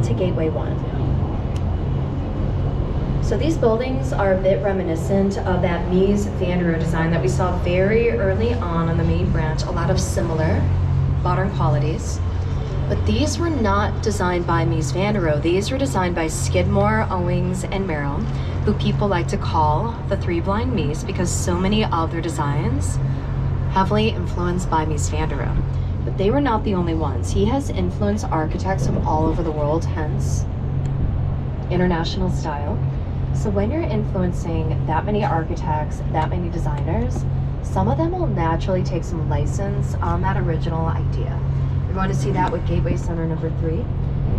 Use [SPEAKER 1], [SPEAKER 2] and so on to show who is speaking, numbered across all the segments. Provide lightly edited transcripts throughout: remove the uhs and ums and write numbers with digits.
[SPEAKER 1] to Gateway 1. So these buildings are a bit reminiscent of that Mies van der Rohe design that we saw very early on the main branch, a lot of similar modern qualities. But these were not designed by Mies van der Rohe. These were designed by Skidmore, Owings, and Merrill, who people like to call the Three Blind Mies because so many of their designs heavily influenced by Mies van der Rohe. But they were not the only ones. He has influenced architects from all over the world, hence international style. So when you're influencing that many architects, that many designers, some of them will naturally take some license on that original idea. You're going to see that with Gateway Center number 3.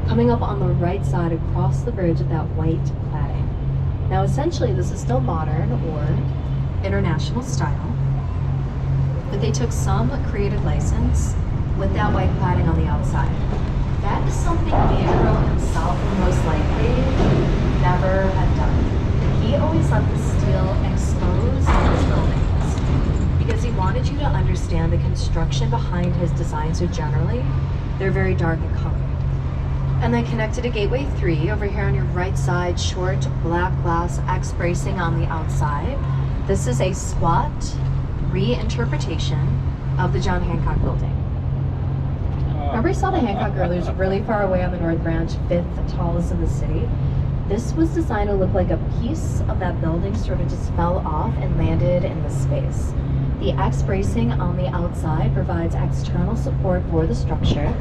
[SPEAKER 1] Coming up on the right side across the bridge of that white cladding. Now essentially this is still modern or international style, but they took some creative license with that white cladding on the outside. That is something van der Rohe himself would most likely never have done. He always left the steel exposed in his buildings because he wanted you to understand the construction behind his design. So generally, they're very dark in color. And then connected to Gateway 3, over here on your right side, short black glass X bracing on the outside. This is a SWAT reinterpretation of the John Hancock building. Remember we saw the Hancock earlier, it's really far away on the North Branch, 5th tallest in the city. This was designed to look like a piece of that building sort of just fell off and landed in the space. The X bracing on the outside provides external support for the structure.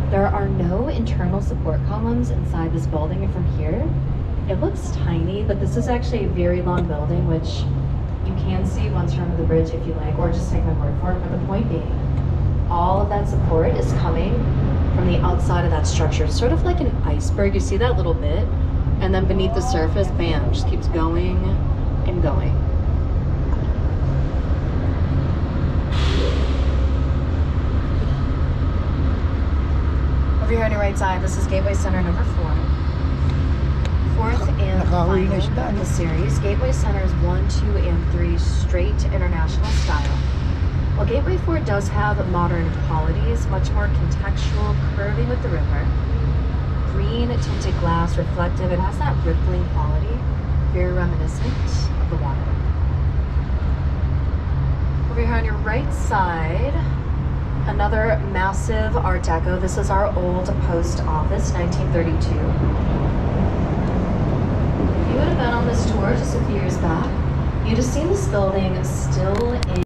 [SPEAKER 1] There are no internal support columns inside this building, and from here, it looks tiny, but this is actually a very long building, which you can see once you're under the bridge if you like, or just take my word for it. But the point being, all of that support is coming from the outside of that structure. It's sort of like an iceberg. You see that little bit? And then beneath the surface, bam, just keeps going and going. Over here on your right side, this is Gateway Center number 4. Fourth and final in the series. Gateway Centers 1, 2, and 3 straight international style. While Gateway 4 does have modern qualities, much more contextual, curving with the river, green tinted glass, reflective, it has that rippling quality, very reminiscent of the water. Over here on your right side, another massive Art Deco. This is our old post office, 1932. If you would have been on this tour just a few years back, you'd have seen this building still in